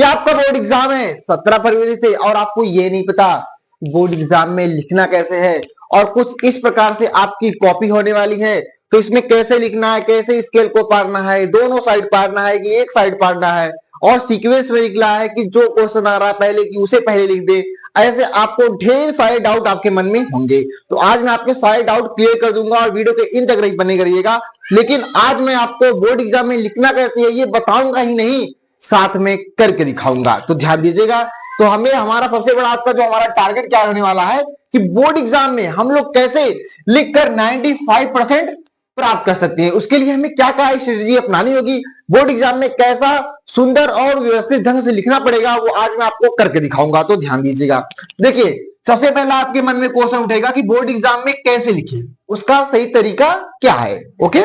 कि आपका board exam है 17 फरवरी से और आपको ये नहीं पता बोर्ड एग्जाम में लिखना कैसे है और कुछ इस प्रकार से आपकी कॉपी होने वाली है। तो इसमें कैसे लिखना है, कैसे स्केल को पारना है, दोनों साइड पारना है कि एक साइड पारना है, और सीक्वेंस में लिखना है कि जो क्वेश्चन आ रहा है पहले की उसे पहले लिख दे। ऐसे आपको ढेर सारे डाउट आपके मन में होंगे। तो आज मैं आपके सारे डाउट क्लियर कर दूंगा और वीडियो के इन तक बने करिएगा। लेकिन आज मैं आपको बोर्ड एग्जाम में लिखना कैसे है ये बताऊंगा ही नहीं, साथ में करके दिखाऊंगा। तो ध्यान दीजिएगा। तो हमें हमारा सबसे बड़ा आज का जो हमारा टारगेट क्या होने वाला है कि बोर्ड एग्जाम में हम लोग कैसे लिखकर 95% प्राप्त कर सकते हैं। उसके लिए हमें क्या क्या स्ट्रेटेजी अपनानी होगी, बोर्ड एग्जाम में कैसा सुंदर और व्यवस्थित ढंग से लिखना पड़ेगा, वो आज मैं आपको करके दिखाऊंगा। तो ध्यान दीजिएगा। देखिए, सबसे पहला आपके मन में क्वेश्चन उठेगा कि बोर्ड एग्जाम में कैसे लिखें, उसका सही तरीका क्या है। ओके,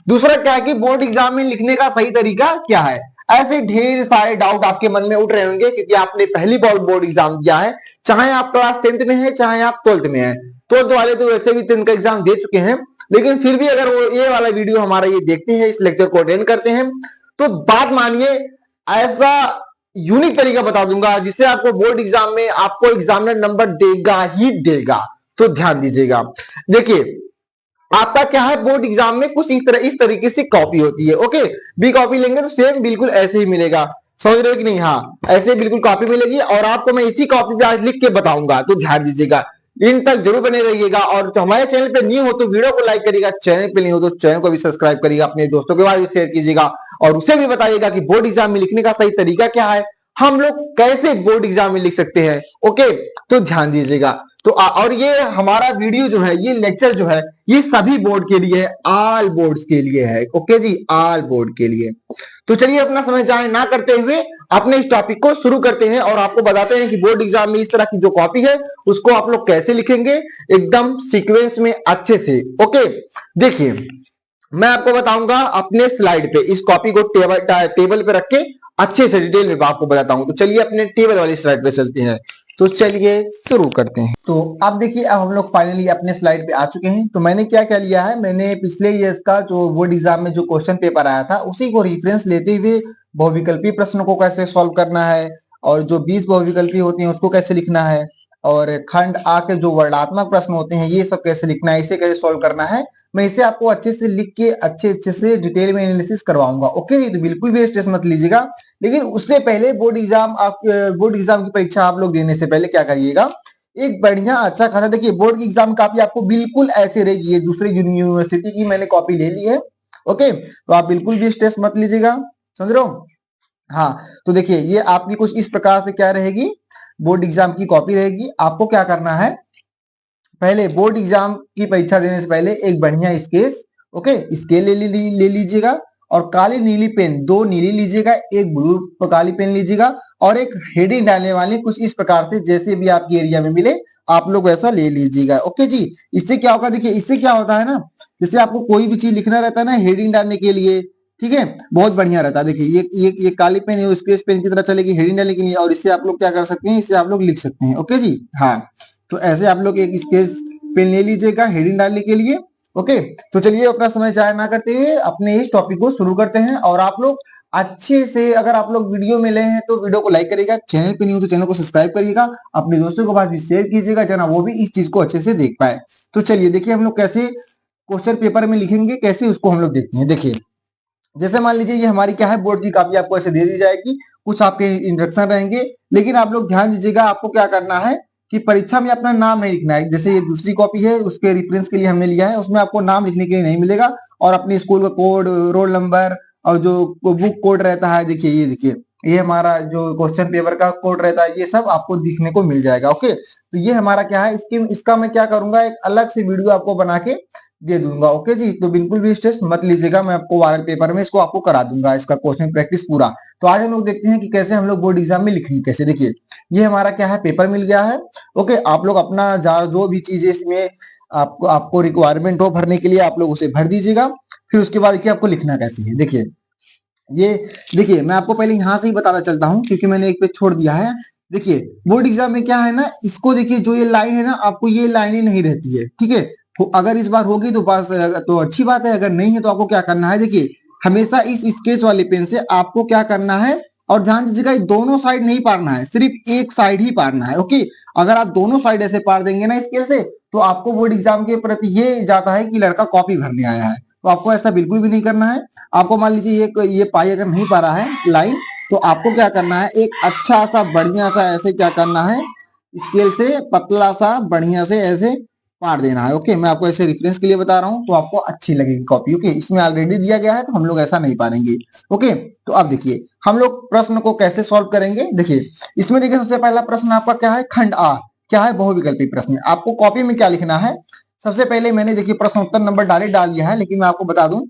दूसरा क्या है कि बोर्ड एग्जाम में लिखने का सही तरीका क्या है। ऐसे ढेर सारे डाउट आपके मन में उठ रहे होंगे क्योंकि आपने पहली बार बोर्ड एग्जाम दिया है, चाहे आप क्लास 10th में है चाहे आप 12th में है। 12th वाले तो वैसे भी 10th का एग्जाम दे चुके हैं, लेकिन फिर भी अगर वो ये वाला वीडियो हमारा ये देखते हैं, इस लेक्चर को अटेंड करते हैं, तो बात मानिए ऐसा यूनिक तरीका बता दूंगा जिससे आपको बोर्ड एग्जाम में आपको एग्जामिनर नंबर देगा ही देगा। तो ध्यान दीजिएगा। देखिए, आपका क्या है, बोर्ड एग्जाम में कुछ इस तरीके से कॉपी होती है। ओके, बी कॉपी लेंगे तो सेम बिल्कुल ऐसे ही मिलेगा। समझ रहे हो कि नहीं? हाँ, ऐसे बिल्कुल कॉपी मिलेगी और आपको मैं इसी कॉपी पे आज लिख के बताऊंगा। तो ध्यान दीजिएगा, इन तक जरूर बने रहिएगा। और तो हमारे चैनल पे न्यू हो तो वीडियो को लाइक करिएगा, चैनल पे नहीं हो तो चैनल को भी सब्सक्राइब करिएगा, अपने दोस्तों के पास भी शेयर कीजिएगा और उसे भी बताइएगा कि बोर्ड एग्जाम में लिखने का सही तरीका क्या है, हम लोग कैसे बोर्ड एग्जाम में लिख सकते हैं। ओके, तो ध्यान दीजिएगा। तो और ये हमारा वीडियो जो है, ये लेक्चर जो है, ये सभी बोर्ड के लिए है, ऑल बोर्ड्स के लिए है। ओके जी, ऑल बोर्ड के लिए। तो चलिए अपना समय जाए ना करते हुए अपने इस टॉपिक को शुरू करते हैं और आपको बताते हैं कि बोर्ड एग्जाम में इस तरह की जो कॉपी है उसको आप लोग कैसे लिखेंगे एकदम सीक्वेंस में अच्छे से। ओके, देखिए मैं आपको बताऊंगा अपने स्लाइड पे, इस कॉपी को टेबल पे रख के अच्छे से डिटेल में आपको बताता हूं। तो चलिए अपने टेबल वाली स्लाइड पे चलते हैं। तो चलिए शुरू करते हैं। तो अब देखिए, अब हम लोग फाइनली अपने स्लाइड पे आ चुके हैं। तो मैंने क्या क्या लिया है, मैंने पिछले ईयर्स का जो बोर्ड एग्जाम में जो क्वेश्चन पेपर आया था उसी को रेफरेंस लेते हुए बहुविकल्पी प्रश्नों को कैसे सॉल्व करना है और जो 20 बहुविकल्पी होती हैं उसको कैसे लिखना है और खंड आ के जो वर्णात्मक प्रश्न होते हैं ये सब कैसे लिखना है, इसे कैसे सॉल्व करना है, मैं इसे आपको अच्छे से लिख के अच्छे से डिटेल में एनालिसिस करवाऊंगा। ओके, तो बिल्कुल भी स्ट्रेस मत लीजिएगा। लेकिन उससे पहले बोर्ड एग्जाम की परीक्षा आप लोग देने से पहले क्या करिएगा, एक बढ़िया अच्छा खासा, देखिए बोर्ड की एग्जाम कॉपी आपको बिल्कुल ऐसे रहेगी, ये दूसरे यूनिवर्सिटी की मैंने कॉपी ले ली है। ओके, तो आप बिल्कुल भी स्ट्रेस मत लीजिएगा, समझ रहे हो? हाँ, तो देखिए ये आपकी कुछ इस प्रकार से क्या रहेगी, बोर्ड एग्जाम की कॉपी रहेगी। आपको क्या करना है, पहले बोर्ड एग्जाम की परीक्षा देने से पहले एक बढ़िया स्केच, ओके स्केल ले लीजिएगा और काली नीली पेन, दो नीली लीजिएगा, एक ब्लू काली पेन लीजिएगा और एक हेडिंग डालने वाली कुछ इस प्रकार से जैसे भी आपके एरिया में मिले आप लोग वैसा ले लीजिएगा। ओके जी, इससे क्या होगा, देखिए इससे क्या होता है ना, जैसे आपको कोई भी चीज लिखना रहता है ना हेडिंग डालने के लिए, ठीक है, बहुत बढ़िया रहता है। देखिए ये काली पेन है, स्केच पेन की तरह चलेगी हेडिंग डालने के लिए और इससे आप लोग क्या कर सकते हैं, इससे आप लोग लिख सकते हैं। ओके जी, हाँ, तो ऐसे आप लोग एक स्केच पेन ले लीजिएगा हेडिंग डालने के लिए। ओके, तो चलिए अपना समय जाया ना करते हुए अपने इस टॉपिक को शुरू करते हैं। और आप लोग अच्छे से, अगर आप लोग वीडियो में ले हैं तो वीडियो को लाइक करिएगा, चैनल पे नहीं हो तो चैनल को सब्सक्राइब करिएगा, अपने दोस्तों के पास भी शेयर कीजिएगा जना वो भी इस चीज को अच्छे से देख पाए। तो चलिए देखिए हम लोग कैसे क्वेश्चन पेपर में लिखेंगे, कैसे उसको हम लोग देखते हैं। देखिए जैसे मान लीजिए ये हमारी क्या है, बोर्ड की कॉपी आपको ऐसे दे दी जाएगी, कुछ आपके इंस्ट्रक्शन रहेंगे, लेकिन आप लोग ध्यान दीजिएगा आपको क्या करना है कि परीक्षा में अपना नाम नहीं लिखना है। जैसे ये दूसरी कॉपी है उसके रेफरेंस के लिए हमने लिया है, उसमें आपको नाम लिखने के लिए नहीं मिलेगा और अपने स्कूल का कोड, रोल नंबर और जो बुक कोड रहता है, देखिए ये देखिए ये हमारा जो क्वेश्चन पेपर का कोड रहता है ये सब आपको दिखने को मिल जाएगा। ओके, तो ये हमारा क्या है, इसका मैं क्या करूंगा, एक अलग से वीडियो आपको बना के दे दूंगा। ओके जी, तो बिल्कुल भी स्ट्रेस मत लीजिएगा, मैं आपको वायरल पेपर में इसको आपको करा दूंगा, इसका क्वेश्चन प्रैक्टिस पूरा। तो आज हम लोग देखते हैं कि कैसे हम लोग बोर्ड एग्जाम में लिखेंगे कैसे। देखिए ये हमारा क्या है, पेपर मिल गया है। ओके, आप लोग अपना जो भी चीजें इसमें आपको रिक्वायरमेंट हो भरने के लिए आप लोग उसे भर दीजिएगा। फिर उसके बाद देखिए आपको लिखना कैसे है। देखिए ये देखिए मैं आपको पहले यहाँ से ही बताना चलता हूँ क्योंकि मैंने एक पेज छोड़ दिया है। देखिए बोर्ड एग्जाम में क्या है ना, इसको देखिए जो ये लाइन है ना, आपको ये लाइन ही नहीं रहती है, ठीक है। तो अगर इस बार होगी तो पास तो अच्छी बात है, अगर नहीं है तो आपको क्या करना है, देखिए हमेशा इस स्केच वाले पेन से आपको क्या करना है, और ध्यान दीजिएगा दोनों साइड नहीं पारना है, सिर्फ एक साइड ही पारना है। ओके, अगर आप दोनों साइड ऐसे पार देंगे ना स्केल से, तो आपको बोर्ड एग्जाम के प्रति ये जाता है कि लड़का कॉपी भरने आया है। तो आपको ऐसा बिल्कुल भी नहीं करना है। आपको मान लीजिए ये पाई अगर नहीं पा रहा है लाइन, तो आपको क्या करना है, एक अच्छा सा बढ़िया सा ऐसे क्या करना है, स्केल से पतला सा बढ़िया से ऐसे पार देना है। ओके, मैं आपको ऐसे रेफरेंस के लिए बता रहा हूं, तो आपको अच्छी लगेगी कॉपी। ओके, इसमें ऑलरेडी दिया गया है, तो हम लोग ऐसा नहीं पारेंगे। ओके, तो अब देखिए हम लोग प्रश्न को कैसे सॉल्व करेंगे। देखिए इसमें देखिए सबसे पहला प्रश्न आपका क्या है, खंड आ, क्या है, बहुविकल्पी प्रश्न। आपको कॉपी में क्या लिखना है, सबसे पहले मैंने देखिए प्रश्न उत्तर नंबर डाल दिया है, लेकिन मैं आपको बता दूं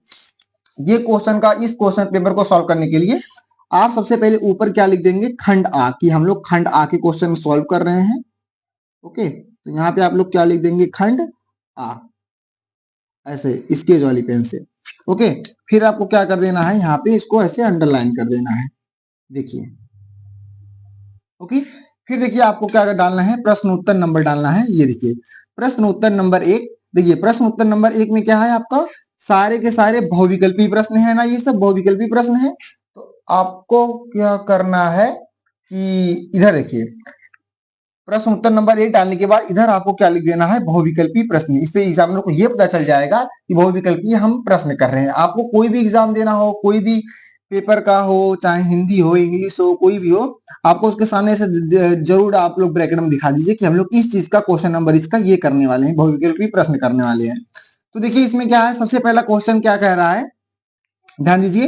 ये क्वेश्चन का, इस क्वेश्चन पेपर को सॉल्व करने के लिए आप सबसे पहले ऊपर क्या लिख देंगे, खंड आ, कि हम लोग खंड आ के क्वेश्चन सॉल्व कर रहे हैं। ओके, तो यहाँ पे आप लोग क्या लिख देंगे, खंड आ, ऐसे स्केच वाली पेन से। ओके, फिर आपको क्या कर देना है, यहाँ पे इसको ऐसे अंडरलाइन कर देना है, देखिए। ओके, फिर देखिए आपको क्या डालना है, प्रश्न उत्तर नंबर डालना है। ये देखिए प्रश्न उत्तर नंबर 1, देखिए प्रश्न उत्तर नंबर 1 में क्या है आपका, सारे के सारे बहुविकल्पी प्रश्न है ना, ये सब बहुविकल्पी प्रश्न है। तो आपको क्या करना है कि इधर देखिए प्रश्न उत्तर नंबर 1 डालने के बाद इधर आपको क्या लिख देना है, बहुविकल्पी प्रश्न। इससे एग्जामिनर को ये पता चल जाएगा कि बहुविकल्पी हम प्रश्न कर रहे हैं। आपको कोई भी एग्जाम देना हो, कोई भी पेपर का हो, चाहे हिंदी हो, इंग्लिश हो, कोई भी हो, आपको उसके सामने से जरूर आप लोग ब्रैकेट में दिखा दीजिए कि हम लोग इस चीज का क्वेश्चन नंबर इसका ये करने वाले हैं, बहुविकल्पी प्रश्न करने वाले हैं। तो देखिए इसमें क्या है, सबसे पहला क्वेश्चन क्या कह रहा है, ध्यान दीजिए,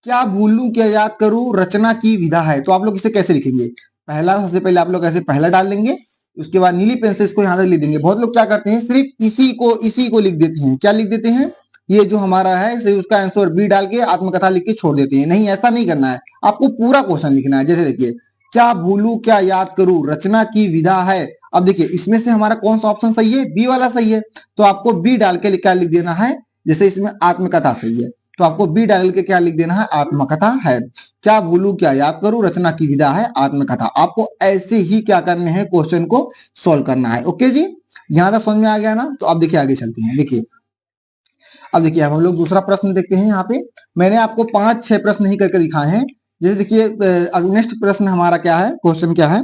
क्या भूलूं क्या याद करूं रचना की विधा है। तो आप लोग इसे कैसे लिखेंगे, पहला सबसे पहले आप लोग ऐसे पहला डाल देंगे, उसके बाद नीली पेन से इसको यहां तक लिख देंगे। बहुत लोग क्या करते हैं, सिर्फ इसी को लिख देते हैं, क्या लिख देते हैं, ये जो हमारा है सिर्फ उसका आंसर बी डाल के आत्मकथा लिख के छोड़ देते हैं। नहीं, ऐसा नहीं करना है, आपको पूरा क्वेश्चन लिखना है। जैसे देखिए, क्या भूलूं क्या याद करूं रचना की विधा है। अब देखिए इसमें से हमारा कौन सा ऑप्शन सही है, बी वाला सही है, तो आपको बी डाल के क्या लिख देना है, जैसे इसमें आत्मकथा सही है, तो आपको बी डाल के क्या लिख देना है, आत्मकथा है। क्या भूलू क्या याद करूं रचना की विधा है आत्मकथा। आपको ऐसे ही क्या करने हैं, क्वेश्चन को सॉल्व करना है। ओके जी, यहां तक समझ में आ गया ना। तो अब देखिए आगे चलते हैं। देखिए अब देखिए हम लोग दूसरा प्रश्न देखते हैं। यहाँ पे मैंने आपको 5-6 प्रश्न ही करके दिखाए हैं। जैसे देखिए नेक्स्ट प्रश्न हमारा क्या है, क्वेश्चन क्या है,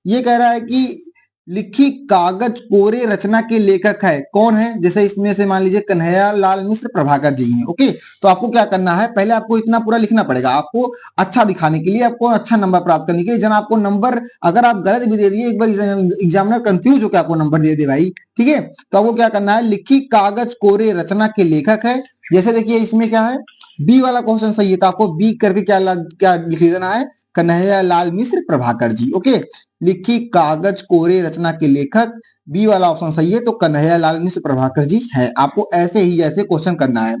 ये कह रहा है कि लिखी कागज कोरे रचना के लेखक है कौन है। जैसे इसमें से मान लीजिए कन्हैया लाल मिश्र प्रभाकर जी हैं। ओके, तो आपको क्या करना है, पहले आपको इतना पूरा लिखना पड़ेगा, आपको अच्छा दिखाने के लिए, आपको अच्छा नंबर प्राप्त करने के लिए। जन आपको नंबर अगर आप गलत भी दे दिए, एक बार एग्जामिनर कंफ्यूज होकर आपको नंबर दे दे भाई, ठीक है। तो आपको क्या करना है, लिखी कागज कोरे रचना के लेखक है। जैसे देखिए इसमें क्या है, बी वाला क्वेश्चन सही है, तो आपको बी करके क्या लिख देना है, कन्हैया लाल मिश्र प्रभाकर जी। ओके, लिखी कागज कोरे रचना के लेखक, बी वाला ऑप्शन सही है, तो कन्हैया लाल मिश्र प्रभाकर जी है। आपको ऐसे ही ऐसे क्वेश्चन करना है।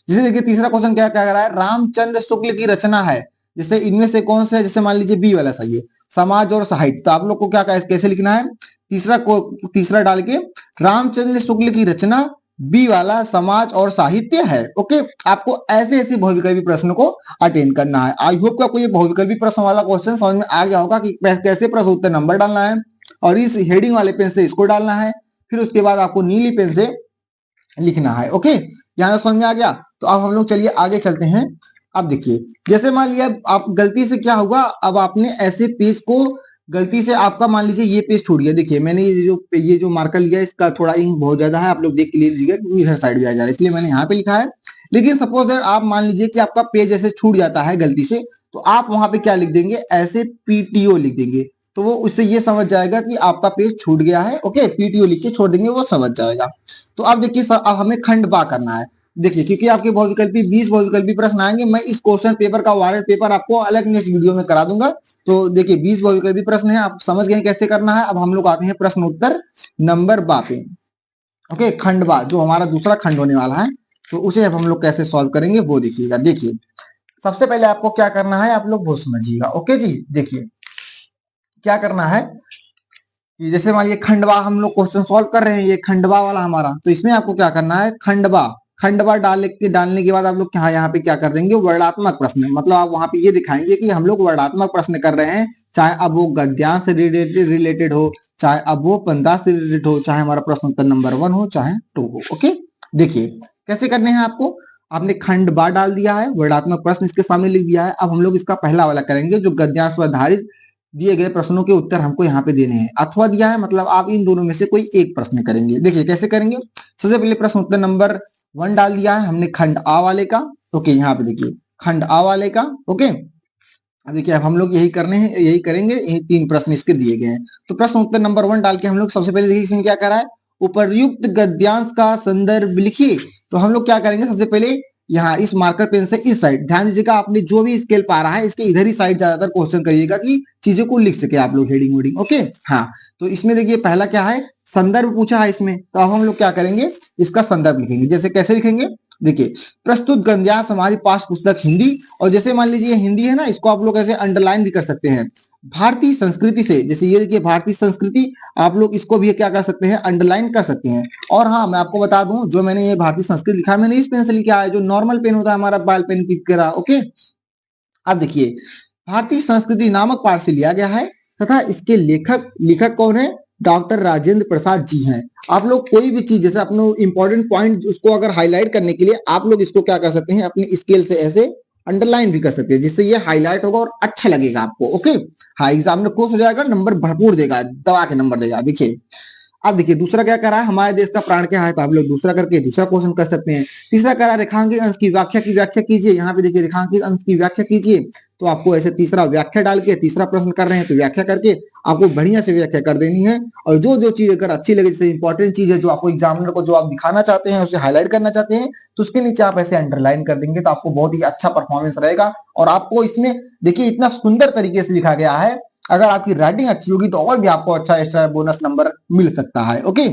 जैसे देखिए तीसरा क्वेश्चन क्या क्या कर रहा है, रामचंद्र शुक्ल की रचना है। जैसे इनमें से कौन से है, जैसे मान लीजिए बी वाला सही है, समाज और साहित्य। तो आप लोग को क्या कैसे लिखना है, तीसरा डाल के रामचंद्र शुक्ल की रचना, बी वाला समाज और साहित्य है। ओके, आपको ऐसे ऐसे बहुविकल्पी प्रश्न को अटेंड करना है। आई होप कि आपको ये बहुविकल्पी प्रश्न वाला क्वेश्चन समझ में आ गया होगा कि कैसे प्रश्न उत्तर नंबर डालना है, और इस हेडिंग वाले पेन से इसको डालना है, फिर उसके बाद आपको नीली पेन से लिखना है। ओके, यहाँ समझ में आ गया। तो अब हम लोग चलिए आगे चलते हैं। अब देखिए जैसे मान लिया आप गलती से क्या हुआ, अब आपने ऐसे पेज को गलती से आपका मान लीजिए ये पेज छूट गया। देखिए मैंने ये जो मार्कर लिया इसका थोड़ा इंक बहुत ज्यादा है, आप लोग देख के लीजिएगा क्योंकि इधर साइड भी आ जा रहा है, इसलिए मैंने यहाँ पे लिखा है। लेकिन सपोज दैट आप मान लीजिए कि आपका पेज ऐसे छूट जाता है गलती से, तो आप वहां पे क्या लिख देंगे, ऐसे पीटीओ लिख देंगे, तो वो उससे ये समझ जाएगा कि आपका पेज छूट गया है। ओके, पीटीओ लिख के छोड़ देंगे, वो समझ जाएगा। तो अब देखिए अब हमें खंड बा करना है। देखिए क्योंकि आपके बहुविकल्पी 20 बहुविकल्पी प्रश्न आएंगे, मैं इस क्वेश्चन पेपर का वायरल पेपर आपको अलग नेक्स्ट वीडियो में करा दूंगा। तो देखिए 20 बहुविकल्पी प्रश्न है, आप समझ गए कैसे करना है। अब हम लोग आते हैं प्रश्न उत्तर नंबर बा पे। ओके, खंड बा जो हमारा दूसरा खंड होने वाला है, तो उसे अब हम लोग कैसे सॉल्व करेंगे वो देखिएगा। देखिए सबसे पहले आपको क्या करना है, आप लोग वो समझिएगा। ओके जी, देखिए क्या करना है कि जैसे मान लीजिए खंडवा हम लोग क्वेश्चन सॉल्व कर रहे हैं, ये खंडवा वाला हमारा, तो इसमें आपको क्या करना है, खंडवा डालने के बाद आप लोग यहाँ पे क्या कर देंगे, वर्णात्मक प्रश्न। मतलब आप वहां पे ये दिखाएंगे कि हम लोग वर्णात्मक प्रश्न कर रहे हैं, चाहे अब वो गद्यांश से रिलेटेड हो, चाहे अब वो पद्यांश से रिलेटेड हो, चाहे हमारा प्रश्न उत्तर नंबर 1 हो चाहे 2 हो। ओके, देखिए कैसे करने हैं आपको। आपने खंड बार डाल दिया है, वर्णात्मक प्रश्न इसके सामने लिख दिया है। अब हम लोग इसका पहला वाला करेंगे, जो गद्यांश पर आधारित दिए गए प्रश्नों के उत्तर हमको यहाँ पे देने हैं। अथवा दिया है मतलब आप इन दोनों में से कोई एक प्रश्न करेंगे। देखिए कैसे करेंगे। सबसे पहले प्रश्न उत्तर नंबर 1 डाल दिया है हमने खंड आ वाले का। ओके, यहाँ पे देखिए खंड आ वाले का। ओके, अब देखिए अब हम लोग यही करने हैं, यही करेंगे, यही 3 प्रश्न इसके दिए गए हैं। तो प्रश्न उत्तर नंबर 1 डाल के हम लोग सबसे पहले देखिए इसमें क्या करा है, उपर्युक्त गद्यांश का संदर्भ लिखिए। तो हम लोग क्या करेंगे, सबसे पहले यहाँ इस मार्कर पेन से इस साइड, ध्यान दीजिएगा आपने जो भी स्केल पा रहा है इसके इधर ही साइड ज्यादातर क्वेश्चन करिएगा कि चीजों को लिख सके आप लोग, हेडिंग वेडिंग। ओके, हाँ, तो इसमें देखिए पहला क्या है, संदर्भ पूछा है इसमें। तो अब हम लोग क्या करेंगे, इसका संदर्भ लिखेंगे। जैसे कैसे लिखेंगे, देखिए प्रस्तुत गद्यांश हमारी पास पुस्तक हिंदी, और जैसे मान लीजिए हिंदी है ना, इसको आप लोग ऐसे अंडरलाइन भी कर सकते हैं। भारतीय संस्कृति से, जैसे ये देखिए भारतीय संस्कृति, आप लोग इसको भी क्या कर सकते हैं, अंडरलाइन कर सकते हैं। और हाँ, मैं आपको बता दूं, जो मैंने ये भारतीय संस्कृति लिखा है, मैंने इस पेन से लिखा है, जो नॉर्मल पेन होता है हमारा, बाल पेन की तरह। ओके, अब देखिए भारतीय संस्कृति नामक पाठ से लिया गया है तथा इसके लेखक कौन है, डॉक्टर राजेंद्र प्रसाद जी हैं। आप लोग कोई भी चीज, जैसे अपने इंपॉर्टेंट पॉइंट उसको अगर हाईलाइट करने के लिए आप लोग इसको क्या कर सकते हैं, अपनी स्केल से ऐसे अंडरलाइन भी कर सकते हैं, जिससे ये हाईलाइट होगा और अच्छा लगेगा आपको। ओके, हाँ, एग्जाम में खुश हो जाएगा, नंबर भरपूर देगा, दबा के नंबर देगा। देखिए अब देखिए दूसरा क्या करा है, हमारे देश का प्राण क्या है, तो आप लोग दूसरा करके दूसरा क्वेश्चन कर सकते हैं। तीसरा करा रेखांकित अंश की व्याख्या कीजिए। यहाँ पे देखिए रेखांकित अंश की व्याख्या कीजिए, तो आपको ऐसे तीसरा व्याख्या डाल के तीसरा प्रश्न कर रहे हैं, तो व्याख्या करके आपको बढ़िया से व्याख्या कर देनी है। और जो जो चीज अगर अच्छी लगे, जैसे इंपॉर्टेंट चीज है जो आपको एग्जामिनर को जो आप दिखाना चाहते हैं, उसे हाईलाइट करना चाहते हैं, तो उसके नीचे आप ऐसे अंडरलाइन कर देंगे, तो आपको बहुत ही अच्छा परफॉर्मेंस रहेगा। और आपको इसमें देखिए इतना सुंदर तरीके से लिखा गया है, अगर आपकी राइटिंग अच्छी होगी तो और भी आपको अच्छा एक्स्ट्रा बोनस नंबर मिल सकता है। ओके,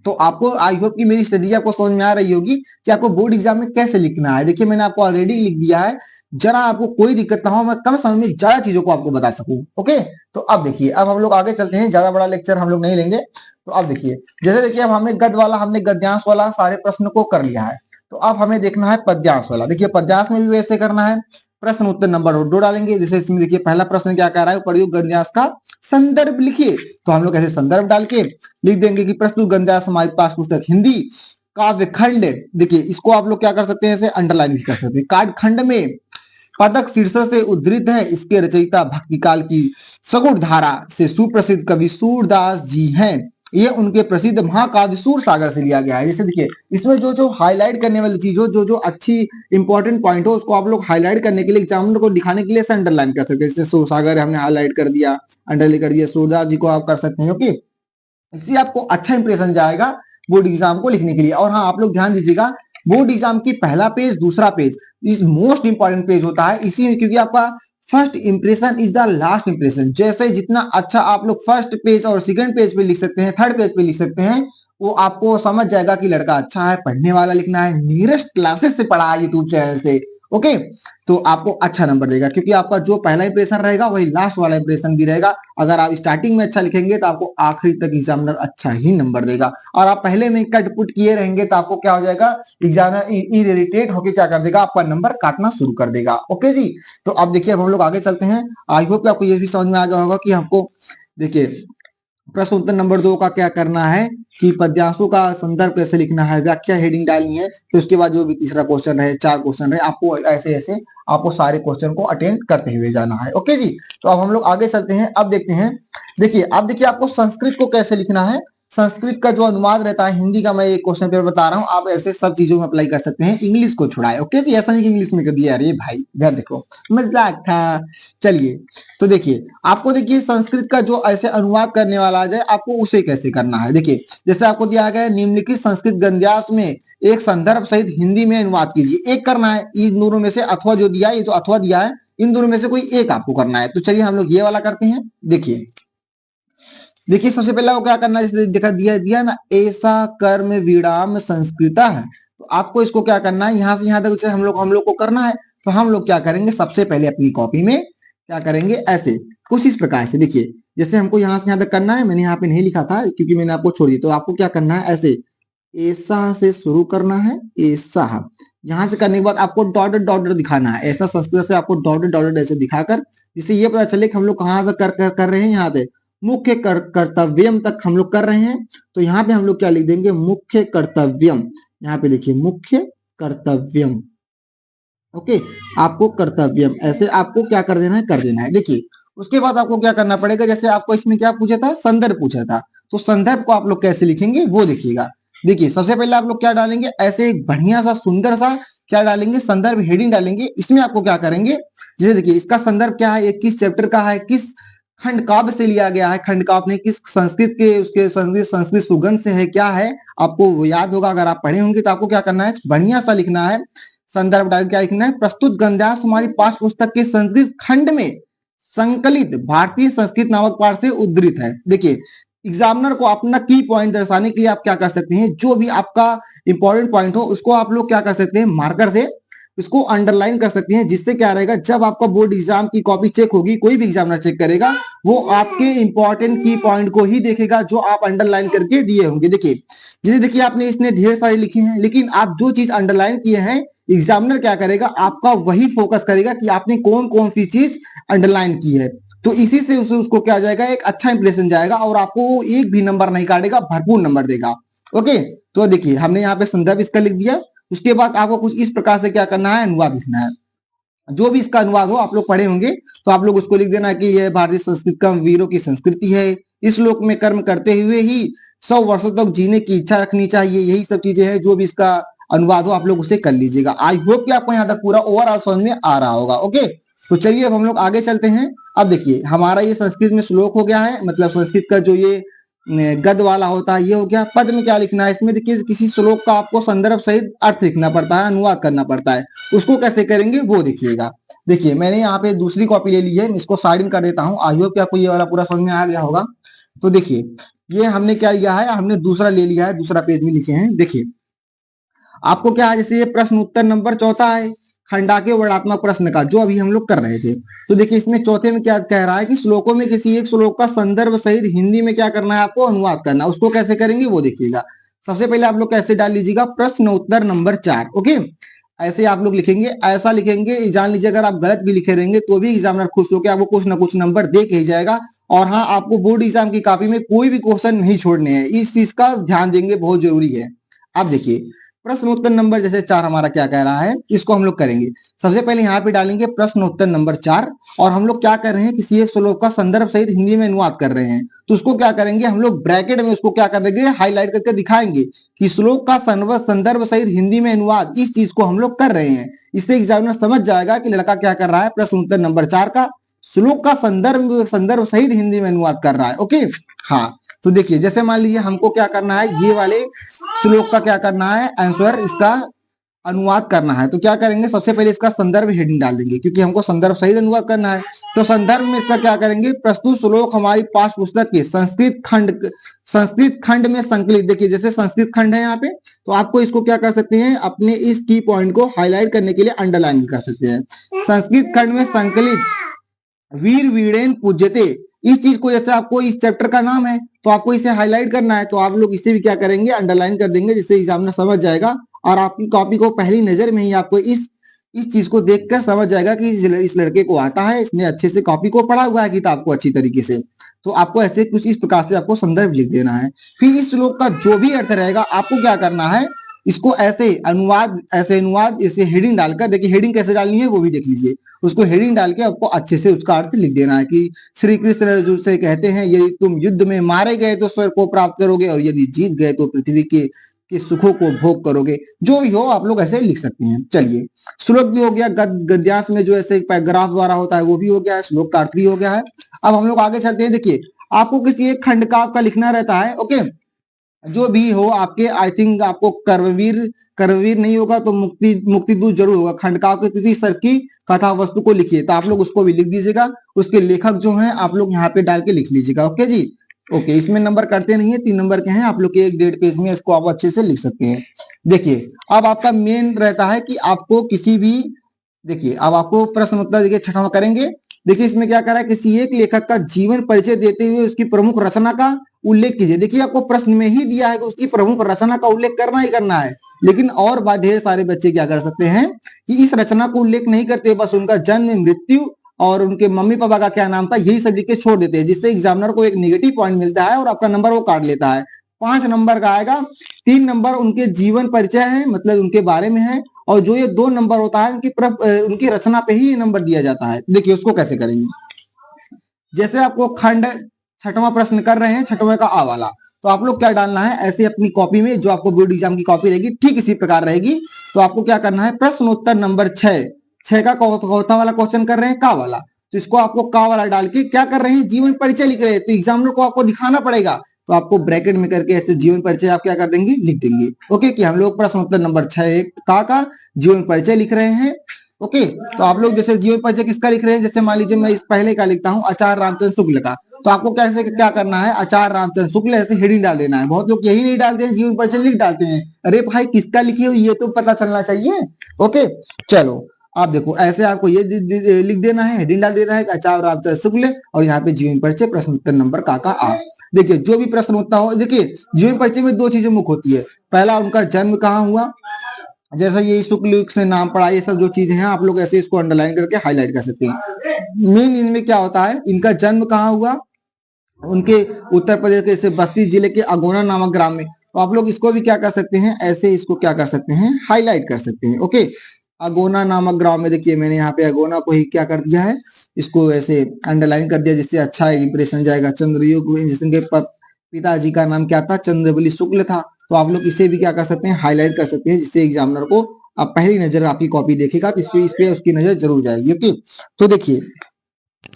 तो आपको आई होप कि मेरी स्ट्रेटेजी आपको समझ में आ रही होगी कि आपको बोर्ड एग्जाम में कैसे लिखना है। देखिए मैंने आपको ऑलरेडी लिख दिया है, जरा आपको कोई दिक्कत ना हो, मैं कम समय में ज्यादा चीजों को आपको बता सकूं। ओके, तो अब देखिए, अब हम लोग आगे चलते हैं, ज्यादा बड़ा लेक्चर हम लोग नहीं लेंगे। तो अब देखिए, जैसे देखिए अब हमने हमने गद्यांश वाला सारे प्रश्न को कर लिया है, तो अब हमें देखना है पद्यांश वाला। देखिए पद्यांश में भी वैसे करना है, प्रश्न उत्तर नंबर 2 डालेंगे। जैसे इसमें देखिए पहला प्रश्न क्या कह रहा है, प्रयुक्त गद्यांश का संदर्भ लिखिए। तो हम लोग ऐसे संदर्भ डाल के लिख देंगे कि प्रस्तुत गद्यांश हमारे पास पुस्तक हिंदी काव्य खंड। देखिए इसको आप लोग क्या कर सकते हैं, ऐसे अंडरलाइन भी कर सकते हैं। काव्य खंड में पदक शीर्षक से उद्धृत है, इसके रचयिता भक्ति काल की सगुण धारा से सुप्रसिद्ध कवि सूरदास जी हैं। ये उनके प्रसिद्ध महाकाव्य सूर सागर से लिया गया है। जैसे देखिए इसमें जो जो हाईलाइट करने वाली चीज हो, जो जो अच्छी इंपॉर्टेंट पॉइंट हो, उसको आप लोग हाईलाइट करने के लिए, एग्जामिनर को दिखाने के लिए अंडरलाइन कर सकते हैं। जैसे सूर सागर हमने हाईलाइट कर दिया, अंडरलाइन कर दिया, सूरदास जी को आप कर सकते हैं। ओके, इससे आपको अच्छा इंप्रेशन जाएगा बोर्ड एग्जाम को लिखने के लिए। और हाँ, आप लोग ध्यान दीजिएगा, बोर्ड एग्जाम की पहला पेज दूसरा पेज इस मोस्ट इंपॉर्टेंट पेज होता है, इसी में, क्योंकि आपका first impression is the last impression. जैसे जितना अच्छा आप लोग फर्स्ट पेज और सेकंड पेज पे लिख सकते हैं, थर्ड पेज पे लिख सकते हैं, वो आपको समझ जाएगा कि लड़का अच्छा है, पढ़ने वाला लिखना है, नियरेस्ट क्लासेस से पढ़ा है यूट्यूब चैनल से। ओके, तो आपको अच्छा नंबर देगा, क्योंकि आपका जो पहला इंप्रेशन रहेगा वही लास्ट वाला इंप्रेशन भी रहेगा। अगर आप स्टार्टिंग में अच्छा लिखेंगे तो आपको आखिरी तक एग्जामिनर अच्छा ही नंबर देगा। और आप पहले में कट पुट किए रहेंगे तो आपको क्या हो जाएगा, एग्जामिनर इरिटेट होकर क्या कर देगा, आपका नंबर काटना शुरू कर देगा। ओके जी, तो अब देखिए अब हम लोग आगे चलते हैं। आई होप कि आपको ये भी समझ में आ गया होगा कि हमको देखिए प्रश्न उत्तर नंबर 2 का क्या करना है कि पद्यांशों का संदर्भ कैसे लिखना है, व्याख्या हेडिंग डालनी है। तो उसके बाद जो भी तीसरा क्वेश्चन रहे, 4 क्वेश्चन रहे, आपको ऐसे ऐसे आपको सारे क्वेश्चन को अटेंड करते हुए जाना है। ओके जी, तो अब हम लोग आगे चलते हैं। अब देखते हैं, देखिए अब देखिए आपको संस्कृत को कैसे लिखना है। संस्कृत का जो अनुवाद रहता है हिंदी का, मैं एक क्वेश्चन पेपर बता रहा हूँ, आप ऐसे सब चीजों में अप्लाई कर सकते हैं, इंग्लिश को छुड़ाए। ओके जी, ऐसा नहीं कि इंग्लिश में कर दिया, अरे भाई इधर देखो, मजाक था। चलिए, तो देखिए आपको देखिए संस्कृत का जो ऐसे अनुवाद करने वाला आ जाए, आपको उसे कैसे करना है। देखिए जैसे आपको दिया गया है, निम्नलिखित संस्कृत गद्यांश में एक संदर्भ सहित हिंदी में अनुवाद कीजिए। एक करना है, इन दोनों में से अथवा जो दिया है, ये जो अथवा दिया है, इन दोनों में से कोई एक आपको करना है। तो चलिए हम लोग ये वाला करते हैं। देखिए देखिए सबसे पहला वो क्या करना है, जैसे देखा दिया दिया ना, ऐसा कर्म विराम संस्कृता है। तो आपको इसको क्या करना है, यहाँ से यहाँ तक हम लोग को करना है। तो हम लोग क्या करेंगे, सबसे पहले अपनी कॉपी में क्या करेंगे, ऐसे कुछ इस प्रकार से। देखिए जैसे हमको यहाँ से यहाँ तक करना है, मैंने यहाँ पे नहीं लिखा था क्योंकि मैंने आपको छोड़ दिया। तो आपको क्या करना है, ऐसे ऐसा से शुरू करना है, ऐसा। यहाँ से करने के बाद आपको डॉटेड डॉटेड दिखाना है, ऐसा संस्कृत से आपको डॉटेड डॉटेड ऐसे दिखाकर, जिससे ये पता चले कि हम लोग कहाँ तक कर रहे हैं। यहाँ पे मुख्य कर्तव्यम तक हम लोग कर रहे हैं। तो यहाँ पे हम लोग क्या लिख देंगे, मुख्य कर्तव्यम। यहाँ पे देखिए मुख्य कर्तव्यम। ओके, आपको कर्तव्यम ऐसे आपको क्या कर देना है। देखिए उसके बाद आपको क्या करना पड़ेगा, जैसे आपको इसमें क्या पूछा था, संदर्भ पूछा था, तो संदर्भ को आप लोग कैसे लिखेंगे वो देखिएगा। देखिए सबसे पहले आप लोग क्या डालेंगे, ऐसे एक बढ़िया सा सुंदर सा क्या डालेंगे, संदर्भ हेडिंग डालेंगे। इसमें आपको क्या करेंगे, जैसे देखिए इसका संदर्भ क्या है, ये किस चैप्टर का है, किस खंड काव्य से लिया गया है, खंड काव्य ने किस संस्कृत के उसके संस्कृत सुगंध से है, क्या है आपको वो याद होगा, अगर आप पढ़े होंगे तो आपको क्या करना है, बढ़िया सा लिखना है। संदर्भ डाल क्या लिखना है, प्रस्तुत गद्यांश हमारी पाठ्य पुस्तक के संस्कृत खंड में संकलित भारतीय संस्कृत नामक पाठ से उद्धृत है। देखिए एग्जामिनर को अपना की पॉइंट दर्शाने के लिए आप क्या कर सकते हैं, जो भी आपका इंपॉर्टेंट पॉइंट हो उसको आप लोग क्या कर सकते हैं, मार्कर से इसको अंडरलाइन कर सकते हैं, जिससे क्या रहेगा, जब आपका बोर्ड एग्जाम की कॉपी चेक होगी, कोई भी एग्जामिनर चेक करेगा, वो आपके इंपॉर्टेंट की पॉइंट को ही देखेगा जो आप अंडरलाइन करके दिए होंगे। देखिए जैसे देखिए आपने इसने ढेर सारे लिखे हैं, लेकिन आप जो चीज अंडरलाइन किए हैं, एग्जामिनर क्या करेगा, आपका वही फोकस करेगा कि आपने कौन कौन सी चीज अंडरलाइन की है। तो इसी से उसको क्या जाएगा, एक अच्छा इंप्रेशन जाएगा और आपको एक भी नंबर नहीं काटेगा, भरपूर नंबर देगा। ओके, तो देखिए हमने यहाँ पे संदर्भ इसका लिख दिया। उसके बाद आपको कुछ इस प्रकार से क्या करना है, अनुवाद लिखना है। जो भी इसका अनुवाद हो आप लोग पढ़े होंगे, तो आप लोग उसको लिख देना कि यह भारतीय संस्कृत का वीरों की संस्कृति है, इस लोक में कर्म करते हुए ही 100 वर्षों तक जीने की इच्छा रखनी चाहिए। यही सब चीजें हैं, जो भी इसका अनुवाद हो आप लोग उसे कर लीजिएगा। आई होप कि आपको यहाँ तक पूरा ओवरऑल समझ में आ रहा होगा। ओके, तो चलिए अब हम लोग आगे चलते हैं। अब देखिए हमारा ये संस्कृत में श्लोक हो गया है, मतलब संस्कृत का जो ये गद वाला होता है ये हो गया। पद में क्या लिखना है, इसमें देखिए किसी श्लोक का आपको संदर्भ सहित अर्थ लिखना पड़ता है, अनुवाद करना पड़ता है। उसको कैसे करेंगे वो देखिएगा। देखिए मैंने यहाँ पे दूसरी कॉपी ले ली है, इसको साइड में कर देता हूँ। आई होप कि आपको ये वाला पूरा समझ में आ गया होगा। तो देखिए ये हमने क्या लिया है, हमने दूसरा ले लिया है, दूसरा पेज में लिखे हैं। देखिए आपको क्या है, जैसे ये प्रश्न उत्तर नंबर 4 है खंडाके वर्णात्मक प्रश्न का, जो अभी हम लोग कर रहे थे। तो देखिए इसमें चौथे में क्या कह रहा है कि श्लोकों में किसी एक श्लोक का संदर्भ सहित हिंदी में क्या करना है, आपको अनुवाद करना। उसको कैसे करेंगे वो देखिएगा। सबसे पहले आप लोग कैसे डाल लीजिएगा, प्रश्न उत्तर नंबर 4। ओके, ऐसे आप लोग लिखेंगे, ऐसा लिखेंगे, जान लीजिए अगर आप गलत भी लिखे रहेंगे तो भी एग्जामिनर खुश होकर आपको कुछ ना कुछ नंबर दे के ही जाएगा। और हाँ, आपको बोर्ड एग्जाम की कॉपी में कोई भी क्वेश्चन नहीं छोड़ने हैं, इस चीज का ध्यान देंगे, बहुत जरूरी है। अब देखिए प्रश्न उत्तर नंबर जैसे 4 हमारा क्या कह रहा है, इसको हम लोग करेंगे। सबसे पहले यहाँ पे डालेंगे प्रश्न उत्तर नंबर 4, और हम लोग क्या कर रहे हैं, किसी एक श्लोक का संदर्भ सहित हिंदी में अनुवाद कर रहे हैं। तो उसको क्या करेंगे, हम लोग ब्रैकेट में उसको क्या कर देंगे, हाईलाइट करके दिखाएंगे कि श्लोक का संदर्भ सहित हिंदी में अनुवाद, इस चीज को हम लोग कर रहे हैं। इससे एग्जामिनर समझ जाएगा कि लड़का क्या कर रहा है, प्रश्न उत्तर नंबर 4 का श्लोक का संदर्भ सहित हिंदी में अनुवाद कर रहा है। ओके, हाँ तो देखिए जैसे मान लीजिए हमको क्या करना है, ये वाले श्लोक का क्या करना है, आंसर इसका अनुवाद करना है। तो क्या करेंगे, सबसे पहले इसका संदर्भ हेडिंग डाल देंगे, क्योंकि हमको संदर्भ सहित अनुवाद करना है। तो संदर्भ में इसका क्या करेंगे, प्रस्तुत श्लोक हमारी पाठ्य पुस्तक के संस्कृत खंड में संकलित। देखिए जैसे संस्कृत खंड है यहाँ पे, तो आपको इसको क्या कर सकते हैं, अपने इस की पॉइंट को हाईलाइट करने के लिए अंडरलाइन भी कर सकते हैं। संस्कृत खंड में संकलित वीर वीरेन पूज्यते, इस चीज को, जैसे आपको इस चैप्टर का नाम है तो आपको इसे हाईलाइट करना है, तो आप लोग इसे भी क्या करेंगे, अंडरलाइन कर देंगे, जिससे एग्जामिनर समझ जाएगा और आपकी कॉपी को पहली नजर में ही आपको इस चीज को देखकर समझ जाएगा कि इस लड़के को आता है, इसने अच्छे से कॉपी को पढ़ा हुआ है किताब को अच्छी तरीके से। तो आपको ऐसे कुछ इस प्रकार से आपको संदर्भ लिख देना है। फिर इस श्लोक का जो भी अर्थ रहेगा आपको क्या करना है, इसको ऐसे अनुवाद ऐसे हेडिंग डालकर, देखिए हेडिंग कैसे डालनी है वो भी देख लीजिए। उसको हेडिंग डाल के आपको अच्छे से उसका अर्थ लिख देना है कि श्री कृष्ण अर्जुन से कहते हैं, यदि तुम युद्ध में मारे गए तो स्वर्ग को प्राप्त करोगे, और यदि जीत गए तो पृथ्वी के सुखों को भोग करोगे। जो भी हो आप लोग ऐसे लिख सकते हैं। चलिए श्लोक भी हो गया, गद्यांश में जो ऐसे पैराग्राफ द्वारा होता है वो भी हो गया है, श्लोक का अर्थ भी हो गया है। अब हम लोग आगे चलते हैं। देखिए आपको किसी एक खंड का आपका लिखना रहता है। ओके, जो भी हो आपके, आई थिंक आपको कर्मवीर नहीं होगा तो मुक्ति दूत जरूर होगा। खंडकाव्य के किसी स्तर की कथा वस्तु को लिखिए, तो आप लोग उसको भी लिख दीजिएगा। उसके लेखक जो हैं आप लोग यहाँ पे डाल के लिख लीजिएगा। ओके जी, ओके, इसमें नंबर करते नहीं है, 3 नंबर के हैं, आप लोग के 1-1.5 पेज में इसको आप अच्छे से लिख सकते हैं। देखिए अब आपका मेन रहता है कि आपको किसी भी, देखिए अब आपको प्रश्न उत्तर देखिए 6वां करेंगे। देखिए इसमें क्या कर रहा है, किसी एक लेखक का जीवन परिचय देते हुए उसकी प्रमुख रचना का उल्लेख कीजिए। देखिए आपको प्रश्न में ही दिया है कि उसकी प्रमुख रचना का उल्लेख करना ही करना है, लेकिन और ढेर सारे बच्चे क्या कर सकते हैं कि इस रचना को उल्लेख नहीं करते, बस उनका जन्म, मृत्यु और उनके मम्मी पापा का क्या नाम था यही सब लिख के छोड़ देते हैं, जिससे एग्जामिनर को एक नेगेटिव पॉइंट मिलता है और आपका नंबर वो काट लेता है। 5 नंबर का आएगा। 3 नंबर उनके जीवन परिचय है, मतलब उनके बारे में है, और जो ये 2 नंबर होता है उनकी रचना पे ही ये नंबर दिया जाता है। देखिए उसको कैसे करेंगे। जैसे आपको खंड 6वां प्रश्न कर रहे हैं, 6वें का आ वाला, तो आप लोग क्या डालना है, ऐसे अपनी कॉपी में, जो आपको बोर्ड एग्जाम की कॉपी रहेगी ठीक इसी प्रकार रहेगी। तो आपको क्या करना है, प्रश्न उत्तर नंबर 6 का चौथा वाला क्वेश्चन कर रहे हैं, का वाला, तो इसको आपको का वाला डाल के क्या कर रहे हैं, जीवन परिचय लिख रहे हैं। तो एग्जामिनर को आपको दिखाना पड़ेगा, तो आपको ब्रैकेट में करके ऐसे जीवन परिचय आप क्या कर देंगे, लिख देंगे। ओके, कि हम लोग प्रश्न उत्तर नंबर 6 का जीवन परिचय लिख रहे हैं। ओके, तो आप लोग जैसे जीवन परिचय किसका लिख रहे हैं, जैसे मान लीजिए मैं इस पहले का लिखता हूँ, आचार्य रामचंद्र शुक्ल का, तो आपको कैसे क्या करना है, आचार्य रामचंद्र शुक्ल ऐसे हेडिंग डाल देना है। बहुत लोग यही नहीं डालते हैं, जीवन परिचय लिख डालते हैं। अरे भाई किसका लिखी हो ये तो पता चलना चाहिए। ओके, चलो आप देखो, ऐसे आपको ये लिख देना है, हेडिंग डाल देना है, आचार्य रामचंद्र शुक्ल, और यहाँ पे जीवन परिचय प्रश्न उत्तर नंबर का आ। देखिए जो भी प्रश्न होता हो, देखिए जीवन परिचय में 2 चीजें मुख्य होती है। पहला उनका जन्म कहाँ हुआ, जैसा ये शुक्ल से नाम पड़ा, ये सब जो चीजें हैं आप लोग ऐसे इसको अंडरलाइन करके हाईलाइट कर सकते हैं। मेन इनमें क्या होता है, इनका जन्म कहाँ हुआ, उनके उत्तर प्रदेश के से बस्ती जिले के अगोना नामक ग्राम में। तो आप लोग इसको भी क्या कर सकते हैं, ऐसे इसको क्या कर सकते हैं, हाईलाइट कर सकते हैं। ओके, अगोना नामक ग्राम में, देखिए मैंने यहाँ पे अगोना को ही क्या कर दिया है, इसको ऐसे अंडरलाइन कर दिया, जिससे अच्छा इंप्रेशन जाएगा। चंद्रयुग, जिसके पिताजी का नाम क्या था, चंद्रबली शुक्ल था। तो आप लोग इसे भी क्या कर सकते हैं, हाईलाइट कर सकते हैं, जिससे एग्जामिनर को अब पहली नजर आपकी कॉपी देखेगा तो इस पे उसकी नजर जरूर जाएगी। ओके, तो देखिए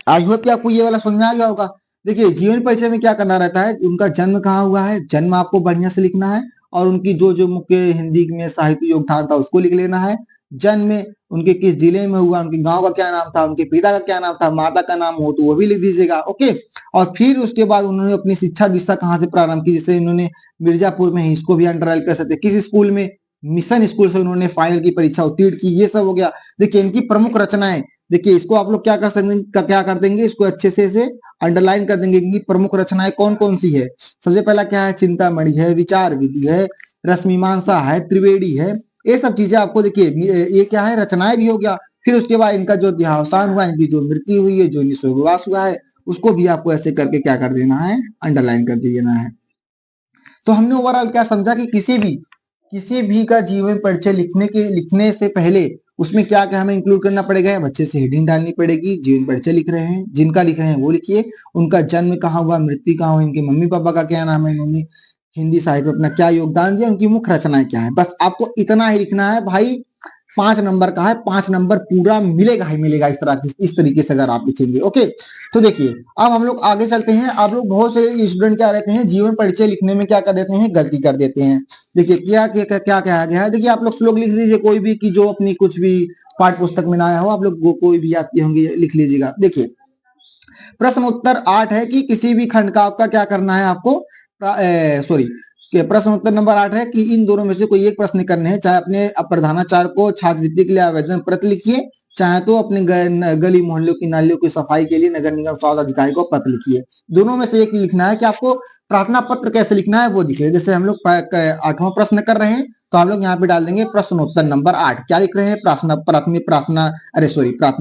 आई होप कि आपको ये वाला समझ में आ गया होगा। देखिए जीवन परिचय में क्या करना रहता है, उनका जन्म कहाँ हुआ है, जन्म आपको बढ़िया से लिखना है, और उनकी जो जो मुख्य हिंदी में साहित्य योगदान था उसको लिख लेना है। जन्म में उनके किस जिले में हुआ, उनके गांव का क्या नाम था, उनके पिता का क्या नाम था, माता का नाम हो तो वो भी लिख दीजिएगा। ओके, और फिर उसके बाद उन्होंने अपनी शिक्षा दीक्षा कहाँ से प्रारंभ की, जैसे उन्होंने मिर्जापुर में ही, इसको भी अंडरलाइन कर सकते हैं। किस स्कूल में, मिशन स्कूल से उन्होंने फाइनल की परीक्षा उत्तीर्ण की, ये सब हो गया। देखिए इनकी प्रमुख रचनाएं, देखिए इसको आप लोग क्या कर सकते, क्या कर देंगे, इसको अच्छे से अंडरलाइन कर देंगे। इनकी प्रमुख रचनाएं कौन कौन सी है। सबसे पहला क्या है, चिंतामणि है, विचार विधि है, रश्मिमांसा है, त्रिवेणी है, ये सब चीजें आपको, देखिए ये क्या है, रचनाएं भी हो गया। फिर उसके बाद इनका जो देहावसान हुआ, इनकी जो मृत्यु हुई है, जो इनकी स्वर्गवास हुआ है, उसको भी आपको ऐसे करके क्या कर देना है, अंडरलाइन कर देना है। तो हमने ओवरऑल क्या समझा कि किसी भी का जीवन परिचय लिखने से पहले उसमें क्या क्या हमें इंक्लूड करना पड़ेगा, बच्चे से हेडिंग डालनी पड़ेगी, जीवन परिचय लिख रहे हैं, जिनका लिख रहे हैं वो लिखिए, उनका जन्म कहाँ हुआ, मृत्यु कहाँ हुई, इनके मम्मी पापा का क्या नाम है, इन्होंने हिंदी साहित्य में अपना क्या योगदान दिया, उनकी मुख्य रचनाएं क्या है, बस आपको इतना ही लिखना है भाई। 5 नंबर का है, 5 नंबर पूरा मिलेगा ही मिलेगा, इस तरीके से अगर आप लिखेंगे। ओके, तो देखिए अब हम लोग आगे चलते हैं। आप लोग बहुत से स्टूडेंट क्या रहते हैं, जीवन परिचय लिखने में क्या कर देते हैं, गलती कर देते हैं। देखिए क्या क्या क्या क्या गया है, देखिए आप लोग श्लोक लिख लीजिए कोई भी, कि जो अपनी कुछ भी पाठ्य पुस्तक में ना आया हो, आप लोग कोई भी आती होंगी लिख लीजिएगा। देखिए प्रश्न उत्तर 8 है कि किसी भी खंड का आपका क्या करना है, आपको सॉरी, प्रश्न उत्तर नंबर 8 है कि इन दोनों में से कोई एक प्रश्न करने हैं। चाहे अपने प्रधानाचार्य को छात्रवृत्ति के लिए आवेदन पत्र लिखिए, चाहे तो अपने गली मोहल्लों की नालियों की सफाई के लिए नगर निगम स्वास्थ्य अधिकारी को पत्र लिखिए। दोनों में से एक लिखना है। कि आपको प्रार्थना पत्र कैसे लिखना है वो दिखिए। जैसे हम लोग 8वां प्रश्न कर रहे हैं, तो हम लोग यहाँ पे डाल देंगे प्रश्न उत्तर नंबर 8। क्या लिख रहे हैं, प्रार्थना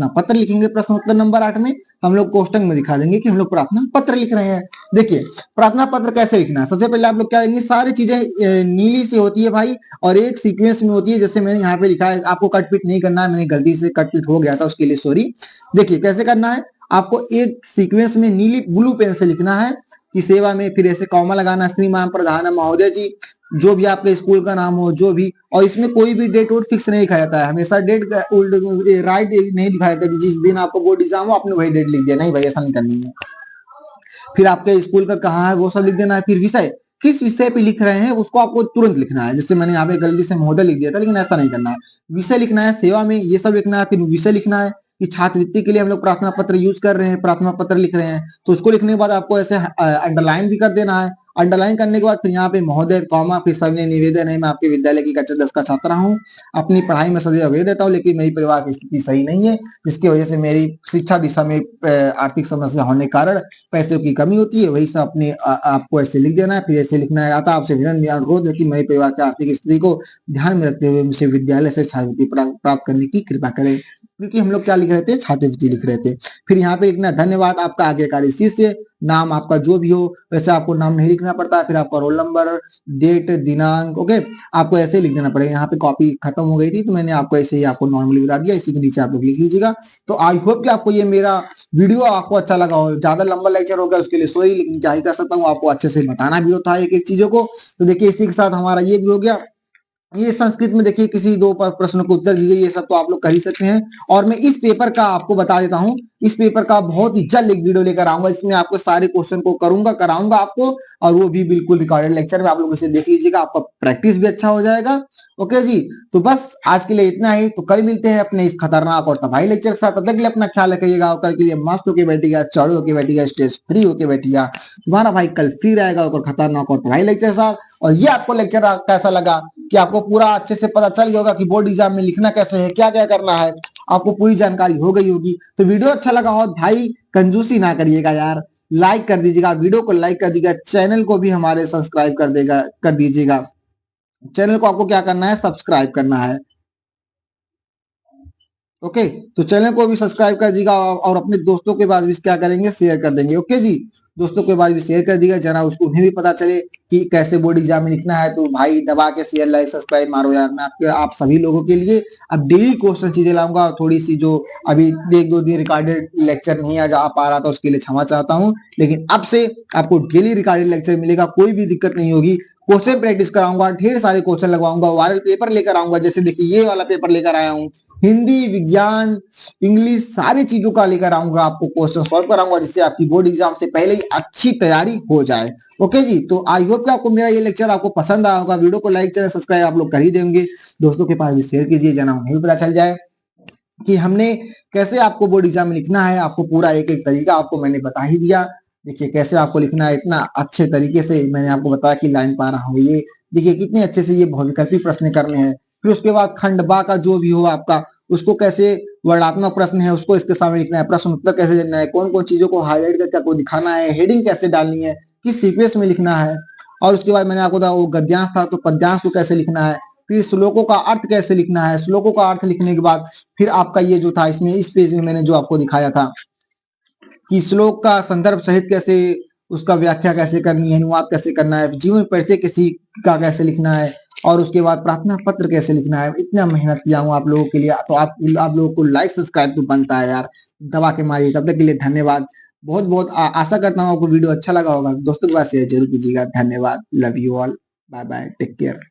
पत्र लिखेंगे। प्रश्न उत्तर नंबर 8 में हम लोग कोष्टक में दिखा देंगे कि हम लोग प्रार्थना पत्र लिख रहे हैं। देखिए प्रार्थना पत्र कैसे लिखना है, सबसे पहले आप लोग क्या देंगे, सारी चीजें नीली से होती है भाई, और एक सीक्वेंस में होती है। जैसे मैंने यहाँ पे लिखा है, आपको कटपिट नहीं करना है, मैंने गलती से कटपिट हो गया था, उसके लिए सॉरी। देखिए कैसे करना है, आपको एक सीक्वेंस में नीली ब्लू पेन से लिखना है कि सेवा में, फिर ऐसे कॉमा लगाना, श्रीमान प्रधान महोदय जी, जो भी आपके स्कूल का नाम हो, जो भी। और इसमें कोई भी डेट वोट फिक्स नहीं लिखा जाता है, हमेशा डेट राइट नहीं लिखा जाता है। जिस दिन आपको बोर्ड एग्जाम हो आपने वही डेट लिख दिया, नहीं भाई ऐसा नहीं करनी है। फिर आपके स्कूल का कहाँ है वो सब लिख देना है। फिर विषय, किस विषय पे लिख रहे हैं उसको आपको तुरंत लिखना है। जैसे मैंने यहाँ पे गलती से महोदय लिख दिया था, लेकिन ऐसा नहीं करना है। विषय लिखना है, सेवा में, ये सब लिखना है। फिर विषय लिखना है कि छात्रवृत्ति के लिए हम लोग प्रार्थना पत्र यूज कर रहे हैं, प्रार्थना पत्र लिख रहे हैं, तो उसको लिखने के बाद आपको ऐसे अंडरलाइन भी कर देना है। अंडरलाइन करने के बाद फिर यहाँ पे महोदय कॉमा, फिर सबने निवेदन है, मैं आपके विद्यालय की कक्षा 10 का छात्र हूँ, अपनी पढ़ाई में सदैव अग्रणी देता हूँ, लेकिन मेरी परिवार की स्थिति सही नहीं है, जिसकी वजह से मेरी शिक्षा दिशा में आर्थिक समस्या होने के कारण पैसों की कमी होती है। वही सब अपने आपको ऐसे लिख देना है। फिर ऐसे लिखना है, आता आपसे विनम्र अनुरोध है कि मेरे परिवार की आर्थिक स्थिति को ध्यान में रखते हुए मुझे विद्यालय से छात्रवृत्ति प्राप्त करने की कृपा करें। क्योंकि हम लोग क्या लिख रहे थे, छात्रवृत्ति लिख रहे थे। फिर यहाँ पे लिखना धन्यवाद आपका आज्ञाकारी शिष्य, नाम आपका जो भी हो, वैसे आपको नाम नहीं लिखना पड़ता। फिर आपका रोल नंबर, डेट, दिनांक, ओके, आपको ऐसे ही लिख देना पड़ेगा। यहाँ पे कॉपी खत्म हो गई थी तो मैंने आपको ऐसे ही आपको नॉर्मली बता दिया, इसी के नीचे आप लोग लिख लीजिएगा। तो आई होप कि आपको ये मेरा वीडियो आपको अच्छा लगा हो। ज्यादा लंबा लेक्चर हो गया उसके लिए सॉरी, लेकिन क्या ही कर सकता हूँ, आपको अच्छे से बताना भी होता है एक एक चीजों को। तो देखिए इसी के साथ हमारा ये भी हो गया। ये संस्कृत में देखिए किसी दो प्रश्नों को उत्तर दीजिए, ये सब तो आप लोग कर ही सकते हैं। और मैं इस पेपर का आपको बता देता हूं, इस पेपर का बहुत ही जल्द एक वीडियो लेकर आऊंगा। इसमें आपको सारे क्वेश्चन को कराऊंगा आपको, और वो भी बिल्कुल रिकॉर्डेड लेक्चर में। आप लोग इसे देख लीजिएगा, आपका प्रैक्टिस भी अच्छा हो जाएगा। ओके जी, तो बस आज के लिए इतना ही। तो कल मिलते हैं अपने इस खतरनाक और तबाही लेक्चर के साथ। तब तक के लिए अपना ख्याल रखिएगा, और कल के लिए मस्त होके बैठिएगा, चौड़े होके बैठिएगा, स्ट्रेस फ्री होके बैठिएगा। तुम्हारा भाई कल फिर आएगा और खतरनाक और तबाही लेक्चर के साथ। और ये आपको लेक्चर कैसा लगा, कि आपको पूरा अच्छे से पता चल गया होगा कि बोर्ड एग्जाम में लिखना कैसे है, क्या क्या करना है, आपको पूरी जानकारी हो गई होगी। तो वीडियो अच्छा लगा हो भाई कंजूसी ना करिएगा यार, लाइक कर दीजिएगा, वीडियो को लाइक कर दीजिएगा, चैनल को भी हमारे सब्सक्राइब कर दीजिएगा। चैनल को आपको क्या करना है, सब्सक्राइब करना है। ओके, तो चैनल को भी सब्सक्राइब कर दीजिएगा, और अपने दोस्तों के पास भी क्या करेंगे, शेयर कर देंगे। ओके जी, दोस्तों के पास भी शेयर कर दीजिएगा, जरा उसको उन्हें भी पता चले कि कैसे बोर्ड एग्जाम में लिखना है। तो भाई दबा के शेयर, लाइक, सब्सक्राइब मारो यार। मैं आप सभी लोगों के लिए अब डेली क्वेश्चन चीजें लाऊंगा। थोड़ी सी जो अभी एक दो दिन रिकॉर्डेड लेक्चर नहीं आ पा रहा था, उसके लिए क्षमा चाहता हूँ, लेकिन अब से आपको डेली रिकॉर्डेड लेक्चर मिलेगा, कोई भी दिक्कत नहीं होगी। क्वेश्चन प्रैक्टिस कराऊंगा, ढेर सारे क्वेश्चन लगवाऊंगा, वायरल पेपर लेकर आऊंगा। जैसे देखिए ये वाला पेपर लेकर आया हूँ, हिंदी, विज्ञान, इंग्लिश, सारी चीजों का लेकर आऊंगा, आपको क्वेश्चन सॉल्व कराऊंगा, जिससे आपकी बोर्ड एग्जाम से पहले ही अच्छी तैयारी हो जाए। ओके जी, तो आई होप कि आपको मेरा ये लेक्चर आपको पसंद आया होगा। वीडियो को लाइक, चैनल सब्सक्राइब आप लोग कर ही देंगे, दोस्तों के पास भी शेयर कीजिए, जना उन्हें भी पता चल जाए कि हमने कैसे आपको बोर्ड एग्जाम में लिखना है। आपको पूरा एक एक तरीका आपको मैंने बता ही दिया। देखिए कैसे आपको लिखना है, इतना अच्छे तरीके से मैंने आपको बताया कि लाइन पा रहा हूँ। ये देखिए कितने अच्छे से ये बहुविकल्पी प्रश्न करने हैं। फिर उसके बाद खंड बा का जो भी हो आपका, उसको कैसे वर्णात्मक प्रश्न है उसको इसके सामने लिखना है, प्रश्न उत्तर कैसे देना है, कौन कौन चीजों को हाईलाइट करके आपको दिखाना है, हेडिंग कैसे डालनी है, किस सीक्वेंस में लिखना है। और उसके बाद मैंने आपको बताया वो गद्यांश था, तो पद्यांश को कैसे लिखना है। फिर श्लोकों का अर्थ कैसे लिखना है, श्लोकों का अर्थ लिखने के बाद फिर आपका ये जो था, इसमें इस पेज में मैंने जो आपको दिखाया था कि श्लोक का संदर्भ सहित कैसे उसका व्याख्या कैसे करनी है, अनुवाद कैसे करना है, जीवन परिचय किसी का कैसे लिखना है, और उसके बाद प्रार्थना पत्र कैसे लिखना है। इतना मेहनत किया हूँ आप लोगों के लिए, तो आप लोगों को लाइक सब्सक्राइब तो बनता है यार, दबा के मारिए। तब तक के लिए धन्यवाद, बहुत बहुत आशा करता हूँ आपको वीडियो अच्छा लगा होगा। दोस्तों के पास शेयर जरूर कीजिएगा। धन्यवाद, love you all, bye bye, take care.